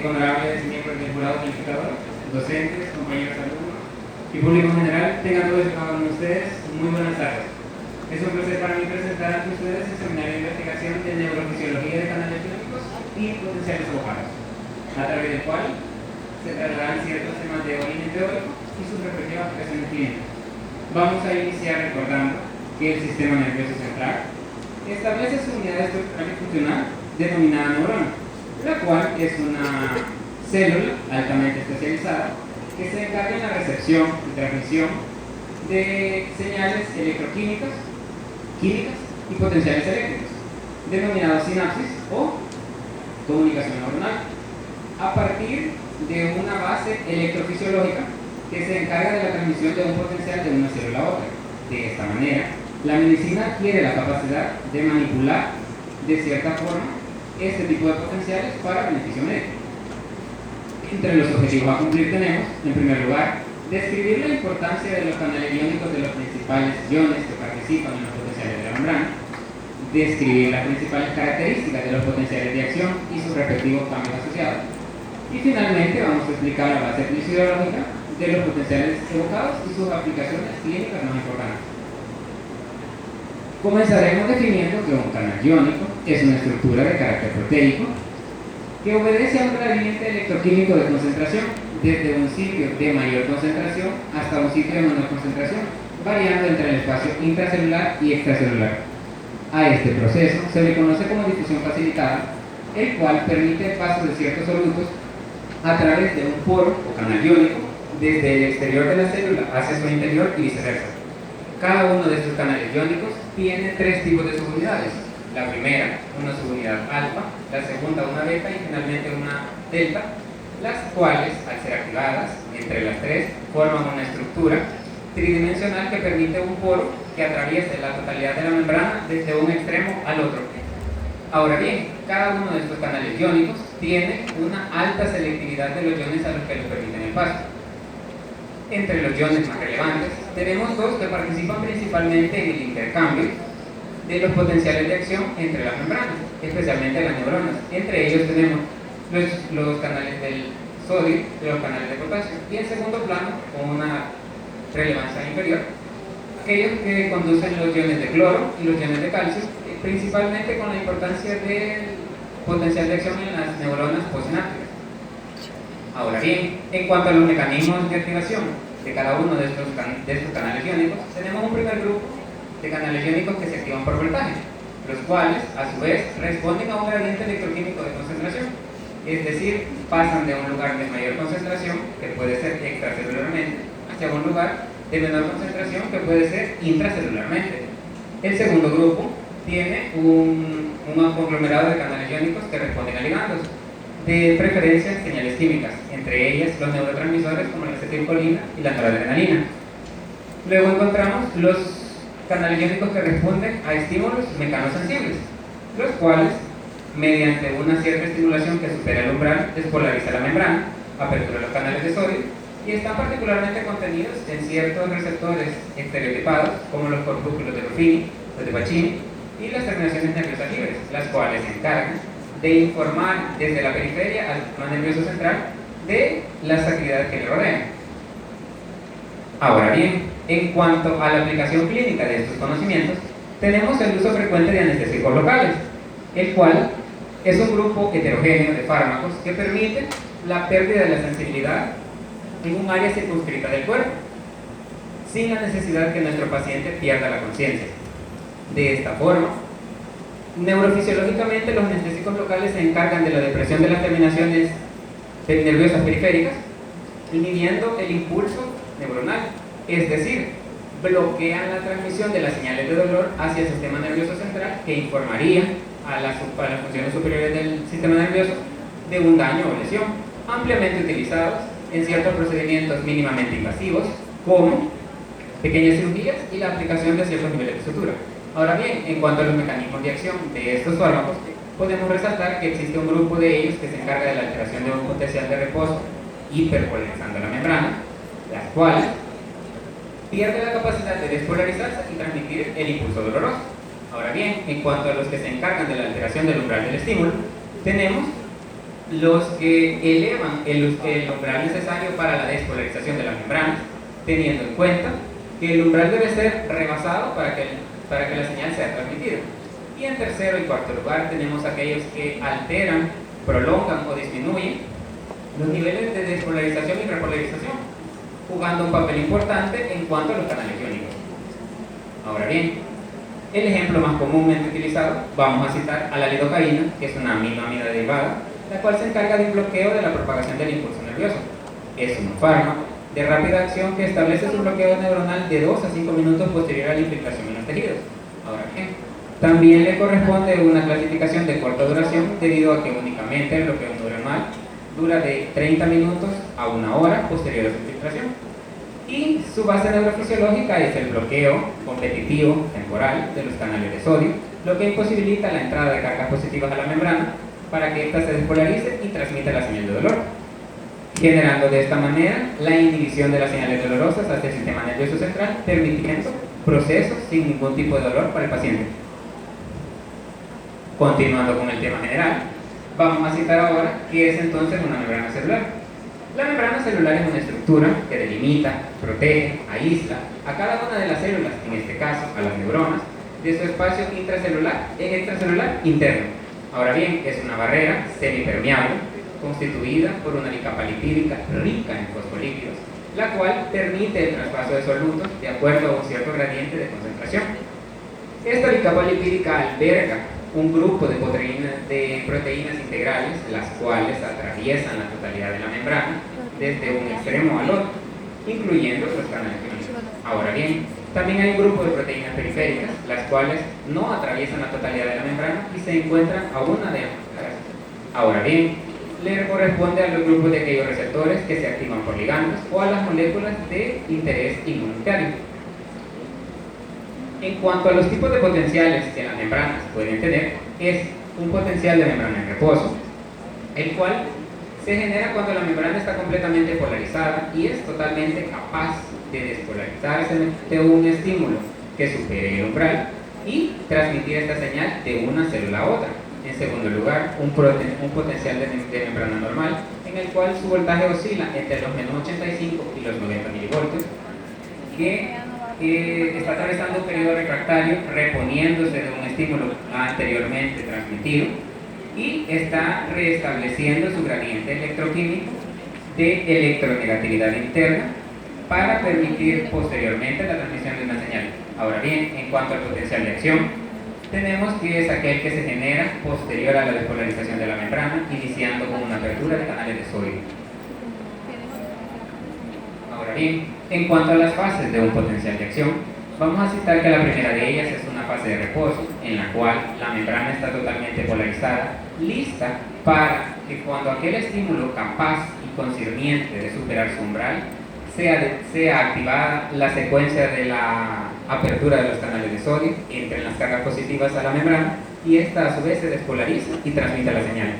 honorables miembros del jurado calificador, docentes, compañeros alumnos y público en general, tengan todos y cada uno de ustedes muy buenas tardes. Es un placer para mí presentar ante ustedes el seminario de investigación de neurofisiología de canales clínicos y potenciales evocados, a través del cual se tratarán ciertos temas de origen teórico y sus respectivas aplicaciones clínicas. Vamos a iniciar recordando que el sistema nervioso central establece su unidad estructural y funcional denominada neurona, la cual es una célula altamente especializada que se encarga en la recepción y transmisión de señales electroquímicas, químicas y potenciales eléctricos, denominados sinapsis o comunicación neuronal, a partir de una base electrofisiológica que se encarga de la transmisión de un potencial de una célula a otra. De esta manera, la medicina adquiere la capacidad de manipular de cierta forma este tipo de potenciales para beneficio médico. Entre los objetivos a cumplir tenemos, en primer lugar, describir la importancia de los canales iónicos de los principales iones que participan en los potenciales de la membrana, describir las principales características de los potenciales de acción y sus respectivos cambios asociados. Y finalmente vamos a explicar la base fisiológica de los potenciales evocados y sus aplicaciones clínicas más importantes. Comenzaremos definiendo que un canal iónico es una estructura de carácter proteico que obedece a un gradiente electroquímico de concentración desde un sitio de mayor concentración hasta un sitio de menor concentración, variando entre el espacio intracelular y extracelular. A este proceso se le conoce como difusión facilitada, el cual permite el paso de ciertos solutos a través de un poro o canal iónico desde el exterior de la célula hacia su interior y viceversa. Cada uno de estos canales iónicos tiene tres tipos de subunidades. La primera, una subunidad alfa, la segunda, una beta y finalmente una delta, las cuales, al ser activadas, entre las tres, forman una estructura tridimensional que permite un poro que atraviese la totalidad de la membrana desde un extremo al otro. Ahora bien, cada uno de estos canales iónicos tiene una alta selectividad de los iones a los que les permiten el paso. Entre los iones más relevantes, tenemos dos que participan principalmente en el intercambio de los potenciales de acción entre las membranas, especialmente las neuronas. Entre ellos tenemos los canales del sodio y los canales de potasio. Y en segundo plano, con una relevancia inferior, aquellos que conducen los iones de cloro y los iones de calcio, principalmente con la importancia del potencial de acción en las neuronas postsinápticas. Ahora bien, en cuanto a los mecanismos de activación de cada uno de estos canales iónicos, tenemos un primer grupo de canales iónicos que se activan por voltaje, los cuales, a su vez, responden a un gradiente electroquímico de concentración, es decir, pasan de un lugar de mayor concentración, que puede ser extracelularmente, hacia un lugar de menor concentración, que puede ser intracelularmente. El segundo grupo tiene un conglomerado de canales iónicos que responden a ligandos, de preferencia señales químicas, entre ellas los neurotransmisores como la acetilcolina y la noradrenalina. Luego encontramos los canales iónicos que responden a estímulos mecanosensibles, los cuales, mediante una cierta estimulación que supera el umbral, despolariza la membrana, apertura los canales de sodio y están particularmente contenidos en ciertos receptores estereotipados como los corpúsculos de Ruffini, los de Pacini y las terminaciones nerviosas libres, las cuales se encargan de informar desde la periferia al sistema nervioso central de las actividades que le rodean. Ahora bien, en cuanto a la aplicación clínica de estos conocimientos, tenemos el uso frecuente de anestésicos locales, el cual es un grupo heterogéneo de fármacos que permite la pérdida de la sensibilidad en un área circunscrita del cuerpo, sin la necesidad que nuestro paciente pierda la conciencia. De esta forma, neurofisiológicamente los anestésicos locales se encargan de la depresión de las terminaciones nerviosas periféricas, inhibiendo el impulso neuronal, es decir, bloquean la transmisión de las señales de dolor hacia el sistema nervioso central que informaría a las funciones superiores del sistema nervioso de un daño o lesión, ampliamente utilizados en ciertos procedimientos mínimamente invasivos como pequeñas cirugías y la aplicación de ciertos niveles de sutura. Ahora bien, en cuanto a los mecanismos de acción de estos fármacos, podemos resaltar que existe un grupo de ellos que se encarga de la alteración de un potencial de reposo hiperpolarizando la membrana, las cuales pierde la capacidad de despolarizarse y transmitir el impulso doloroso. Ahora bien, en cuanto a los que se encargan de la alteración del umbral del estímulo, tenemos los que elevan el umbral necesario para la despolarización de las membranas, teniendo en cuenta que el umbral debe ser rebasado para que la señal sea transmitida. Y en tercero y cuarto lugar tenemos aquellos que alteran, prolongan o disminuyen los niveles de despolarización y repolarización, jugando un papel importante en cuanto a los canales iónicos. Ahora bien, el ejemplo más comúnmente utilizado, vamos a citar a la lidocaína, que es una aminoamida derivada, la cual se encarga de un bloqueo de la propagación del impulso nervioso. Es un fármaco de rápida acción que establece su bloqueo neuronal de 2 a 5 minutos posterior a la infiltración en los tejidos. Ahora bien, también le corresponde una clasificación de corta duración debido a que únicamente el bloqueo neuronal dura de 30 minutos a 1 hora posterior a su infiltración. Y su base neurofisiológica es el bloqueo competitivo temporal de los canales de sodio, lo que imposibilita la entrada de cargas positivas a la membrana para que ésta se despolarice y transmita la señal de dolor, generando de esta manera la inhibición de las señales dolorosas hacia el sistema nervioso central, permitiendo procesos sin ningún tipo de dolor para el paciente. Continuando con el tema general, vamos a citar ahora qué es entonces una membrana celular. La membrana celular es una estructura que delimita, protege, aísla a cada una de las células, en este caso a las neuronas, de su espacio extracelular interno. Ahora bien, es una barrera semipermeable constituida por una capa lipídica rica en fosfolípidos, la cual permite el traspaso de solutos de acuerdo a un cierto gradiente de concentración. Esta capa lipídica alberga un grupo de proteínas integrales, las cuales atraviesan la totalidad de la membrana desde un extremo al otro, incluyendo los canales iónicos. Ahora bien, también hay un grupo de proteínas periféricas, las cuales no atraviesan la totalidad de la membrana y se encuentran a una de ambas. Ahora bien, le corresponde a los grupos de aquellos receptores que se activan por ligandos o a las moléculas de interés inmunitario. En cuanto a los tipos de potenciales que las membranas pueden tener, es un potencial de membrana en reposo, el cual se genera cuando la membrana está completamente polarizada y es totalmente capaz de despolarizarse de un estímulo que supere el umbral y transmitir esta señal de una célula a otra. En segundo lugar, un potencial de membrana normal, en el cual su voltaje oscila entre los menos 85 y los 90 milivoltios, que está atravesando un periodo refractario reponiéndose de un estímulo anteriormente transmitido y está restableciendo su gradiente electroquímico de electronegatividad interna para permitir posteriormente la transmisión de una señal. Ahora bien, en cuanto al potencial de acción, tenemos que es aquel que se genera posterior a la despolarización de la membrana, iniciando con una apertura de canales de sodio. Ahora bien, en cuanto a las fases de un potencial de acción, vamos a citar que la primera de ellas es una fase de reposo, en la cual la membrana está totalmente polarizada, lista para que cuando aquel estímulo capaz y concerniente de superar su umbral, sea activada la secuencia de la apertura de los canales de sodio, entren las cargas positivas a la membrana y esta a su vez se despolariza y transmite la señal,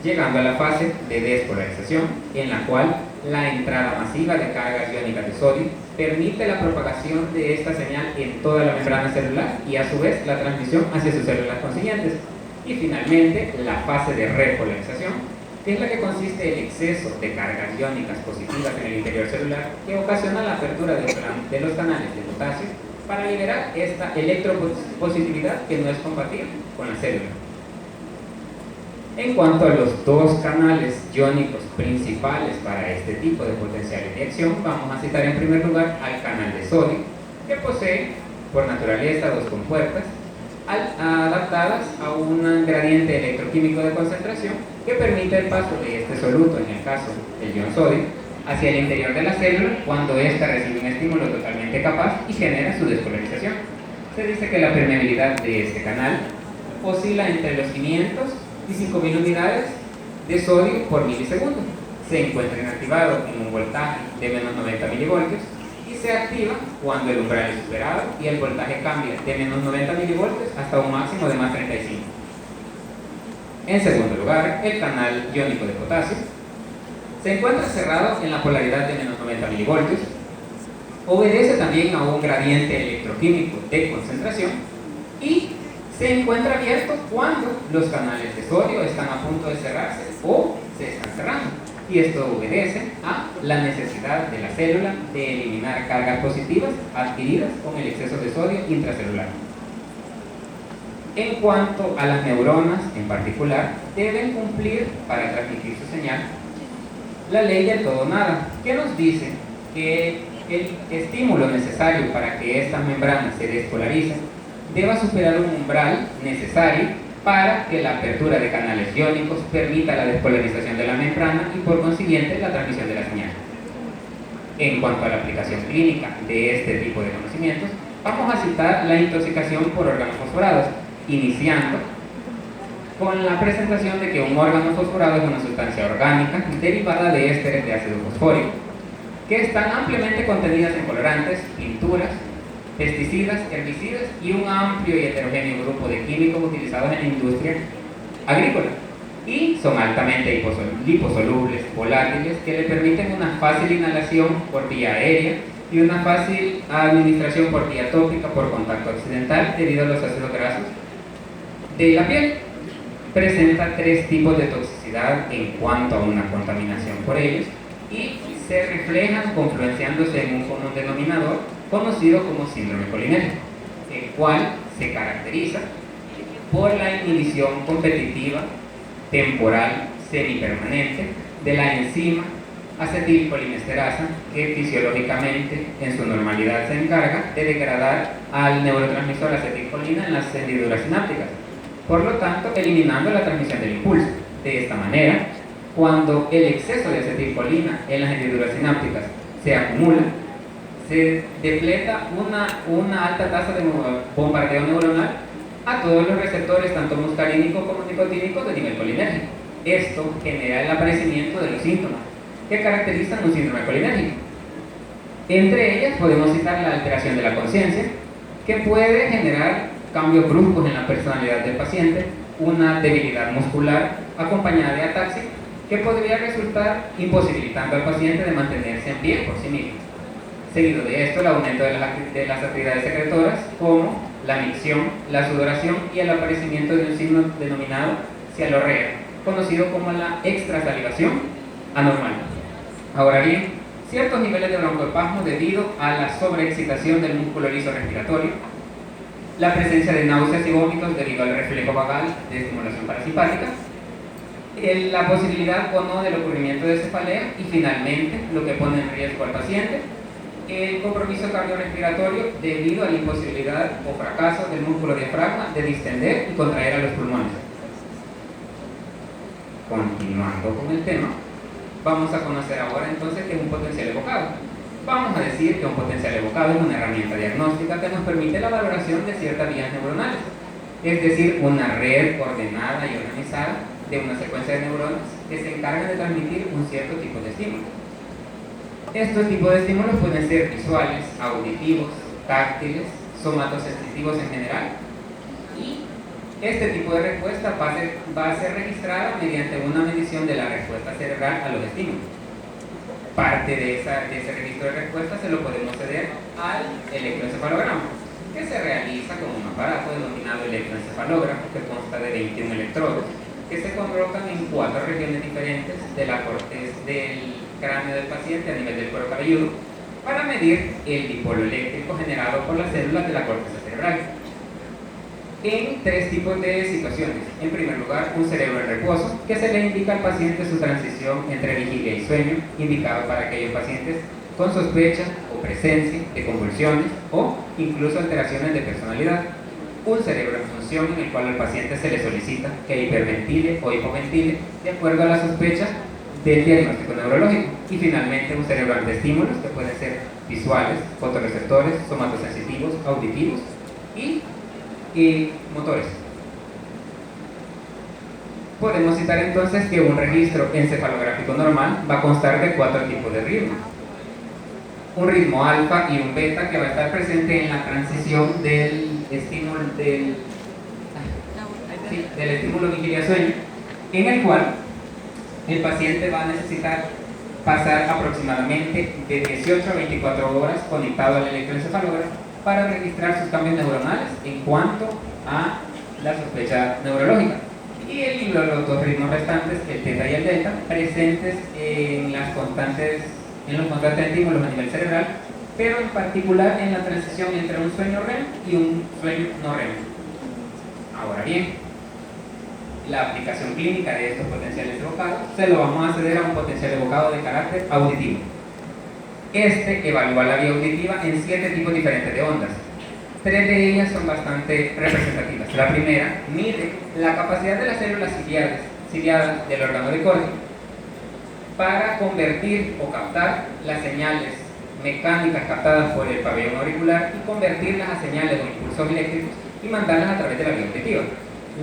llegando a la fase de despolarización, en la cual la entrada masiva de cargas iónicas de sodio permite la propagación de esta señal en toda la membrana celular y a su vez la transmisión hacia sus células consiguientes. Y finalmente, la fase de repolarización, que es la que consiste en el exceso de cargas iónicas positivas en el interior celular que ocasiona la apertura de los canales de potasio para liberar esta electropositividad que no es compatible con la célula. En cuanto a los dos canales iónicos principales para este tipo de potenciales de acción, vamos a citar en primer lugar al canal de sodio, que posee por naturaleza dos compuertas adaptadas a un gradiente electroquímico de concentración que permite el paso de este soluto, en el caso del ion sodio, hacia el interior de la célula cuando ésta recibe un estímulo totalmente capaz y genera su despolarización. Se dice que la permeabilidad de este canal oscila entre los 500 y 5000 unidades de sodio por milisegundo. Se encuentra inactivado en un voltaje de menos 90 milivoltios y se activa cuando el umbral es superado y el voltaje cambia de menos 90 milivoltios hasta un máximo de más 35. En segundo lugar, el canal iónico de potasio se encuentra cerrado en la polaridad de menos 90 milivoltios, obedece también a un gradiente electroquímico de concentración y se encuentra abierto cuando los canales de sodio están a punto de cerrarse o cerrando. Y esto obedece a la necesidad de la célula de eliminar cargas positivas adquiridas con el exceso de sodio intracelular. En cuanto a las neuronas en particular, deben cumplir para transmitir su señal la ley del todo o nada, que nos dice que el estímulo necesario para que estas membranas se despolaricen deba superar un umbral necesario para que la apertura de canales iónicos permita la despolarización de la membrana y por consiguiente la transmisión de la señal. En cuanto a la aplicación clínica de este tipo de conocimientos, vamos a citar la intoxicación por órganos fosforados, iniciando con la presentación de que un órgano fosforado es una sustancia orgánica derivada de ésteres de ácido fosfórico, que están ampliamente contenidas en colorantes, pinturas, pesticidas, herbicidas y un amplio y heterogéneo grupo de químicos utilizados en la industria agrícola, y son altamente liposolubles, volátiles, que le permiten una fácil inhalación por vía aérea y una fácil administración por vía tópica por contacto accidental debido a los ácidos grasos de la piel. Presenta 3 tipos de toxicidad en cuanto a una contaminación por ellos y se reflejan confluenciándose en un común denominador conocido como síndrome colinérgico, el cual se caracteriza por la inhibición competitiva temporal semipermanente de la enzima acetilcolinesterasa, que fisiológicamente en su normalidad se encarga de degradar al neurotransmisor acetilcolina en las hendiduras sinápticas, por lo tanto eliminando la transmisión del impulso. De esta manera, cuando el exceso de acetilcolina en las hendiduras sinápticas se acumula, se depleta una alta tasa de bombardeo neuronal a todos los receptores, tanto muscarínicos como nicotínicos, de nivel colinérgico. Esto genera el aparecimiento de los síntomas que caracterizan un síndrome colinérgico. Entre ellas podemos citar la alteración de la conciencia, que puede generar cambios bruscos en la personalidad del paciente, una debilidad muscular acompañada de ataxia, que podría resultar imposibilitando al paciente de mantenerse en pie por sí mismo. Seguido de esto, el aumento de las actividades secretoras, como la micción, la sudoración y el aparecimiento de un signo denominado cialorrea, conocido como la extrasalivación anormal. Ahora bien, ciertos niveles de broncoespasmo debido a la sobreexcitación del músculo liso respiratorio, la presencia de náuseas y vómitos debido al reflejo vagal de estimulación parasimpática, la posibilidad o no del ocurrimiento de cefalea y finalmente, lo que pone en riesgo al paciente, el compromiso cardiorrespiratorio debido a la imposibilidad o fracaso del músculo diafragma de distender y contraer a los pulmones. Continuando con el tema, vamos a conocer ahora entonces qué es un potencial evocado. Vamos a decir que un potencial evocado es una herramienta diagnóstica que nos permite la valoración de ciertas vías neuronales, es decir, una red ordenada y organizada de una secuencia de neuronas que se encarga de transmitir un cierto tipo de estímulo. Estos tipos de estímulos pueden ser visuales, auditivos, táctiles, somatosensitivos en general, y este tipo de respuesta va a ser registrada mediante una medición de la respuesta cerebral a los estímulos. Parte de ese registro de respuesta se lo podemos ceder al electroencefalograma, que se realiza con un aparato denominado electroencefalógrafo que consta de 21 electrodos que se colocan en 4 regiones diferentes de la corteza del cráneo del paciente a nivel del cuero cabelludo para medir el dipolo eléctrico generado por las células de la corteza cerebral en 3 tipos de situaciones. En primer lugar, un cerebro en reposo, que se le indica al paciente su transición entre vigilia y sueño, indicado para aquellos pacientes con sospecha o presencia de convulsiones o incluso alteraciones de personalidad. Un cerebro en función, en el cual al paciente se le solicita que hiperventile o hipoventile de acuerdo a la sospecha del diagnóstico neurológico. Y finalmente un cerebro ante estímulos, que pueden ser visuales, fotorreceptores, somatosensitivos, auditivos y motores. Podemos citar entonces que un registro encefalográfico normal va a constar de 4 tipos de ritmos. Un ritmo alfa y un beta, que va a estar presente en la transición del estímulo del estímulo vigilia-sueño, en el cual el paciente va a necesitar pasar aproximadamente de 18 a 24 horas conectado al electroencefalógrafo para registrar sus cambios neuronales en cuanto a la sospecha neurológica. y el libro los dos ritmos restantes, el teta y el delta, presentes en los constantes estímulos a nivel cerebral, pero en particular en la transición entre un sueño REM y un sueño no REM. Ahora bien, la aplicación clínica de estos potenciales evocados se lo vamos a ceder a un potencial evocado de carácter auditivo. Este evalúa la vía auditiva en 7 tipos diferentes de ondas. 3 de ellas son bastante representativas. La primera mide la capacidad de las células ciliadas del órgano de Corti para convertir o captar las señales mecánicas captadas por el pabellón auricular y convertirlas a señales o impulsos eléctricos y mandarlas a través de la vía auditiva.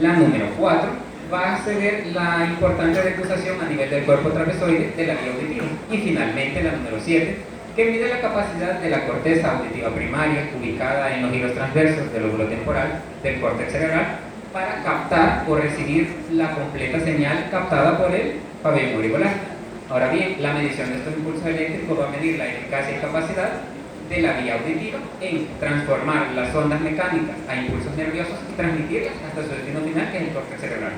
La número 4 va a ceder la importante decusación a nivel del cuerpo trapezoide de la vía auditiva. Y finalmente la número 7, que mide la capacidad de la corteza auditiva primaria, ubicada en los hilos transversos del lóbulo temporal del córtex cerebral, para captar o recibir la completa señal captada por el pabellón auricular. Ahora bien, la medición de estos impulsos eléctricos va a medir la eficacia y capacidad de la vía auditiva en transformar las ondas mecánicas a impulsos nerviosos y transmitirlas hasta su destino final, que es el córtex cerebral.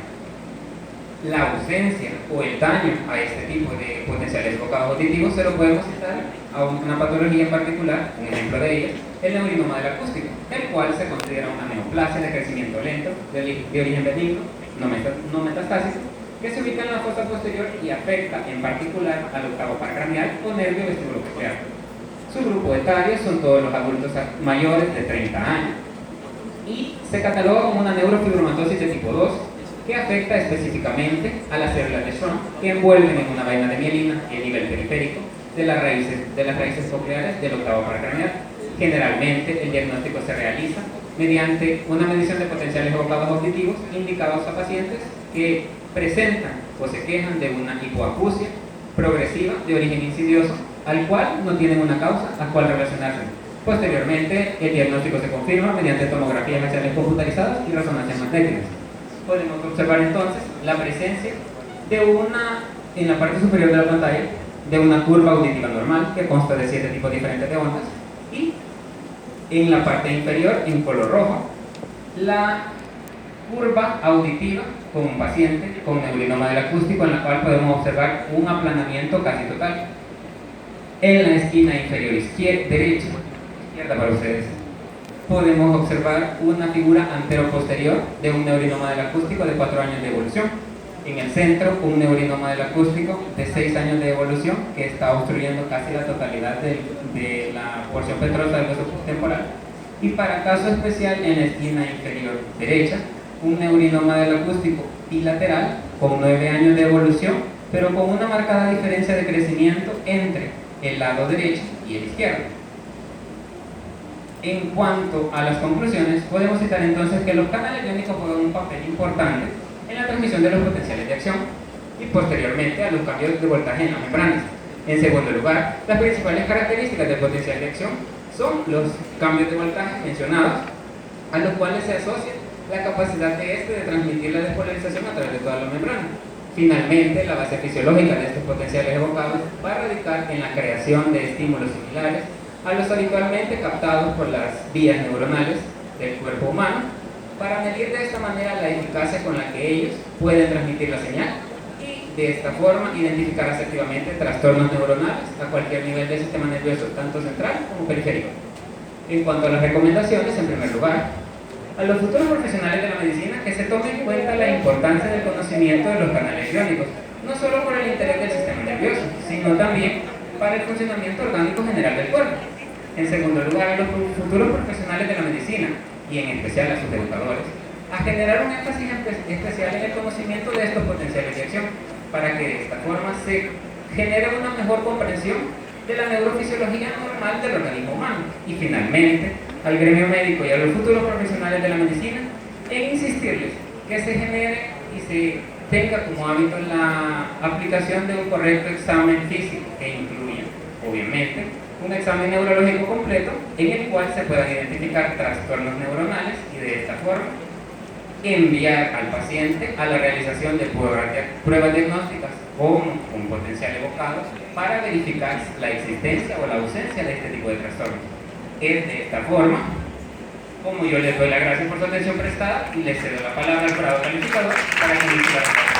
La ausencia o el daño a este tipo de potenciales evocados auditivos se lo podemos citar a una patología en particular, un ejemplo de ella, el neurinoma del acústico, el cual se considera una neoplasia de crecimiento lento, de origen benigno, no metastásico, que se ubica en la fosa posterior y afecta en particular al octavo par craneal o nervio vestibulocochlear. Su grupo etario son todos los adultos mayores de 30 años y se cataloga como una neurofibromatosis de tipo 2 que afecta específicamente a las células de Schwann que envuelven en una vaina de mielina y el nivel periférico de las raíces cocleares del octavo par craneal. Generalmente el diagnóstico se realiza mediante una medición de potenciales evocados auditivos indicados a pacientes que presentan o se quejan de una hipoacusia progresiva de origen insidioso, al cual no tienen una causa a cual relacionarse. Posteriormente, el diagnóstico se confirma mediante tomografías axiales computarizadas y resonancias magnéticas. Podemos observar entonces la presencia en la parte superior de la pantalla, de una curva auditiva normal que consta de 7 tipos diferentes de ondas, y en la parte inferior, en color rojo, la curva auditiva con un paciente con neurinoma del acústico, en la cual podemos observar un aplanamiento casi total. En la esquina inferior izquierda para ustedes, podemos observar una figura antero-posterior de un neurinoma del acústico de 4 años de evolución. En el centro, un neurinoma del acústico de 6 años de evolución que está obstruyendo casi la totalidad de la porción petrosa del hueso temporal. Y para caso especial, en la esquina inferior derecha, un neurinoma del acústico bilateral con 9 años de evolución, pero con una marcada diferencia de crecimiento entre el lado derecho y el izquierdo. En cuanto a las conclusiones, podemos citar entonces que los canales iónicos juegan un papel importante en la transmisión de los potenciales de acción y posteriormente a los cambios de voltaje en las membranas. En segundo lugar, las principales características del potencial de acción son los cambios de voltaje mencionados, a los cuales se asocia la capacidad de este de transmitir la despolarización a través de toda la membrana. Finalmente, la base fisiológica de estos potenciales evocados va a radicar en la creación de estímulos similares a los habitualmente captados por las vías neuronales del cuerpo humano, para medir de esta manera la eficacia con la que ellos pueden transmitir la señal y de esta forma identificar asertivamente trastornos neuronales a cualquier nivel del sistema nervioso, tanto central como periférico. En cuanto a las recomendaciones, en primer lugar, a los futuros profesionales de la medicina que se tome en cuenta la importancia del conocimiento de los canales iónicos, no solo por el interés del sistema nervioso, sino también para el funcionamiento orgánico general del cuerpo. En segundo lugar, a los futuros profesionales de la medicina, y en especial a sus educadores, a generar un énfasis especial en el conocimiento de estos potenciales de acción, para que de esta forma se genere una mejor comprensión de la neurofisiología normal del organismo humano. Y finalmente, al gremio médico y a los futuros profesionales de la medicina, en insistirles que se genere y se tenga como hábito la aplicación de un correcto examen físico que incluya, obviamente, un examen neurológico completo en el cual se puedan identificar trastornos neuronales y de esta forma enviar al paciente a la realización de pruebas diagnósticas con un potencial evocado para verificar la existencia o la ausencia de este tipo de trastornos. Es de esta forma como yo les doy la gracia por su atención prestada y les cedo la palabra al jurado calificador para que inicie la